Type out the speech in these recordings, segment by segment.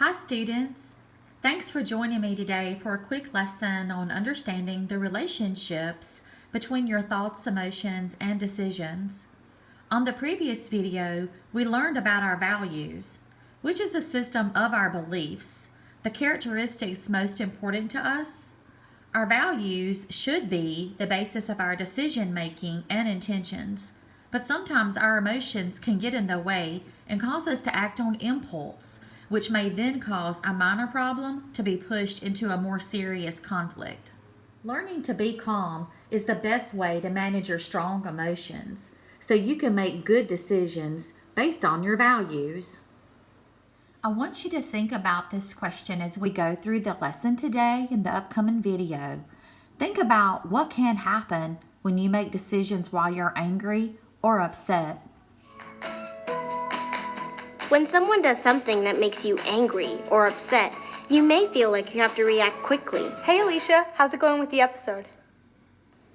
Hi students! Thanks for joining me today for a quick lesson on understanding the relationships between your thoughts, emotions, and decisions. On the previous video, we learned about our values, which is a system of our beliefs, the characteristics most important to us. Our values should be the basis of our decision making and intentions, but sometimes our emotions can get in the way and cause us to act on impulse, which may then cause a minor problem to be pushed into a more serious conflict. Learning to be calm is the best way to manage your strong emotions so you can make good decisions based on your values. I want you to think about this question as we go through the lesson today in the upcoming video. Think about what can happen when you make decisions while you're angry or upset. When someone does something that makes you angry or upset, you may feel like you have to react quickly. Hey Alicia, how's it going with the episode?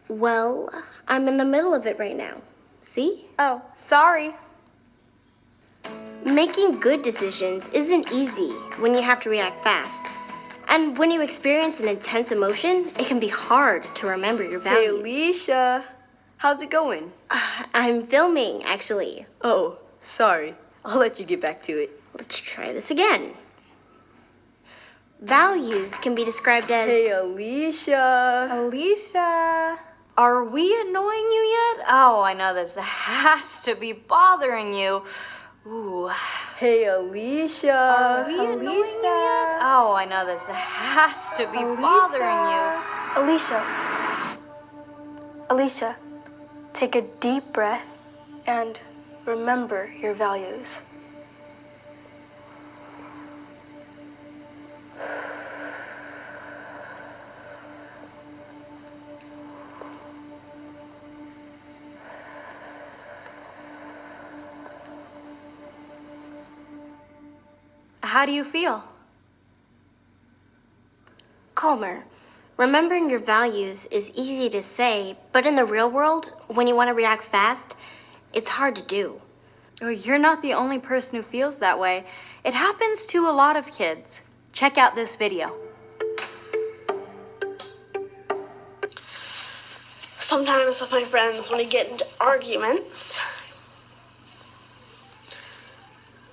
Well, I'm in the middle of it right now. See? Oh, sorry. Making good decisions isn't easy when you have to react fast. And when you experience an intense emotion, it can be hard to remember your values. Hey Alicia, how's it going? I'm filming, actually. Oh, sorry. I'll let you get back to it. Let's try this again. Values can be described as... Hey Alicia. Alicia, are we annoying you yet? Oh, I know this has to be bothering you. Ooh. Hey Alicia. Are we annoying you yet? Oh, I know this has to be bothering you. Alicia, take a deep breath and remember your values. How do you feel? Calmer. Remembering your values is easy to say, but in the real world, when you want to react fast, it's hard to do. Oh, you're not the only person who feels that way. It happens to a lot of kids. Check out this video. Sometimes with my friends, when we get into arguments,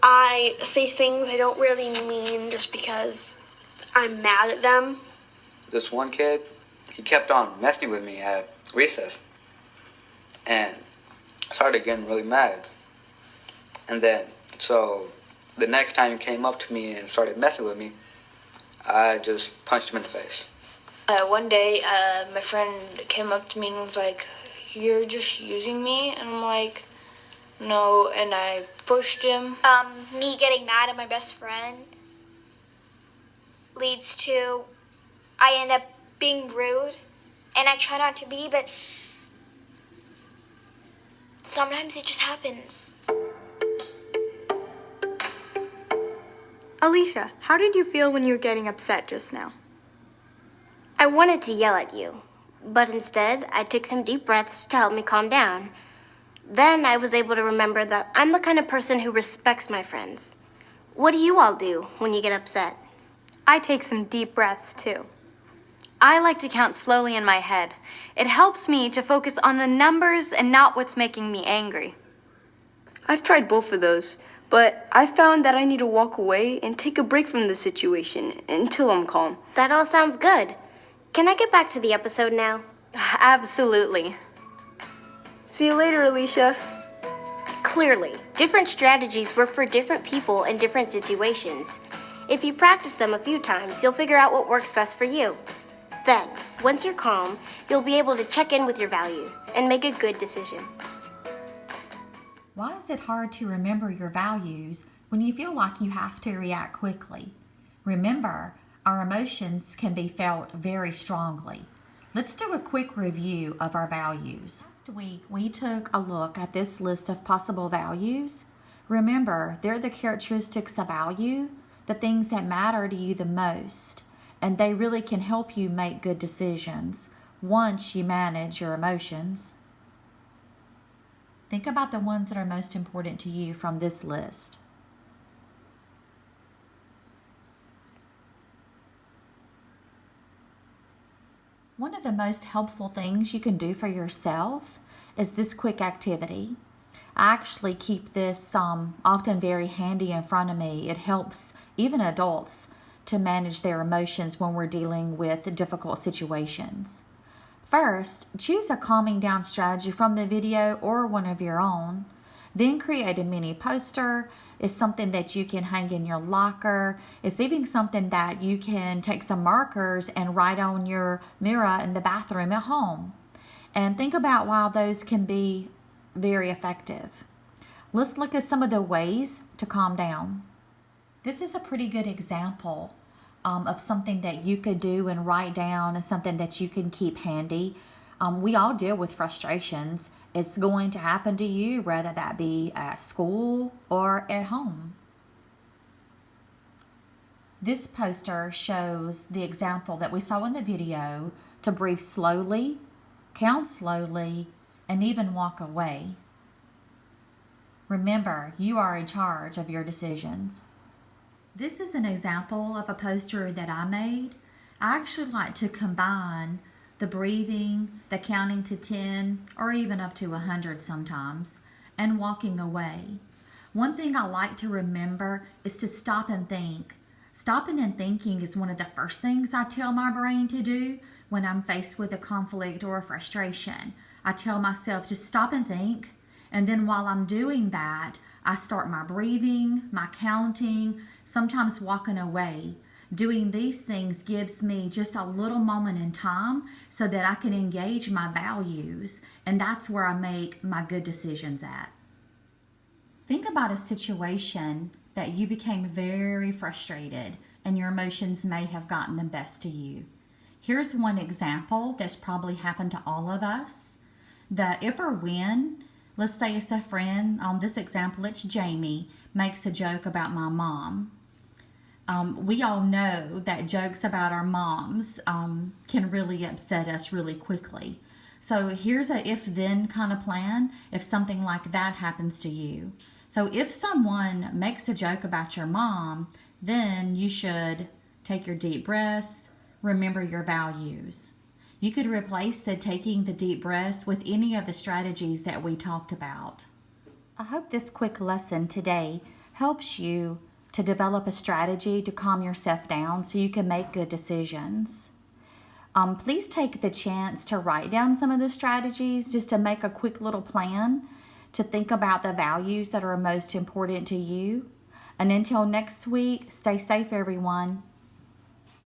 I say things I don't really mean just because I'm mad at them. This one kid, he kept on messing with me at recess. And I started getting really mad. And then, so the next time he came up to me and started messing with me, I just punched him in the face. One day, my friend came up to me and was like, "You're just using me?" And I'm like, "No," and I pushed him. Me getting mad at my best friend leads to I end up being rude, and I try not to be, but sometimes it just happens. Alicia, how did you feel when you were getting upset just now? I wanted to yell at you, but instead I took some deep breaths to help me calm down. Then I was able to remember that I'm the kind of person who respects my friends. What do you all do when you get upset? I take some deep breaths too. I like to count slowly in my head. It helps me to focus on the numbers and not what's making me angry. I've tried both of those, but I found that I need to walk away and take a break from the situation until I'm calm. That all sounds good. Can I get back to the episode now? Absolutely. See you later, Alicia. Clearly, different strategies work for different people in different situations. If you practice them a few times, you'll figure out what works best for you. Then, once you're calm, you'll be able to check in with your values and make a good decision. Why is it hard to remember your values when you feel like you have to react quickly? Remember, our emotions can be felt very strongly. Let's do a quick review of our values. Last week, we took a look at this list of possible values. Remember, they're the characteristics about you, the things that matter to you the most, and they really can help you make good decisions once you manage your emotions. Think about the ones that are most important to you from this list. One of the most helpful things you can do for yourself is this quick activity. I actually keep this often very handy in front of me. It helps even adults to manage their emotions when we're dealing with difficult situations. First, choose a calming down strategy from the video or one of your own. Then create a mini poster. It's something that you can hang in your locker. It's even something that you can take some markers and write on your mirror in the bathroom at home. And think about why those can be very effective. Let's look at some of the ways to calm down. This is a pretty good example of something that you could do and write down, and something that you can keep handy. We all deal with frustrations. It's going to happen to you, whether that be at school or at home. This poster shows the example that we saw in the video to breathe slowly, count slowly, and even walk away. Remember, you are in charge of your decisions. This is an example of a poster that I made. I actually like to combine the breathing, the counting to 10, or even up to 100 sometimes, and walking away. One thing I like to remember is to stop and think. Stopping and thinking is one of the first things I tell my brain to do when I'm faced with a conflict or a frustration. I tell myself to stop and think, and then while I'm doing that, I start my breathing, my counting, sometimes walking away. Doing these things gives me just a little moment in time so that I can engage my values, and that's where I make my good decisions at. Think about a situation that you became very frustrated and your emotions may have gotten the best of you. Here's one example that's probably happened to all of us. The if or when, let's say it's a friend, on this example it's Jamie, makes a joke about my mom. We all know that jokes about our moms can really upset us really quickly. So here's a if-then kind of plan if something like that happens to you. So if someone makes a joke about your mom, then you should take your deep breaths, remember your values. You could replace taking the deep breaths with any of the strategies that we talked about. I hope this quick lesson today helps you to develop a strategy to calm yourself down so you can make good decisions. Please take the chance to write down some of the strategies just to make a quick little plan to think about the values that are most important to you. And until next week, stay safe, everyone.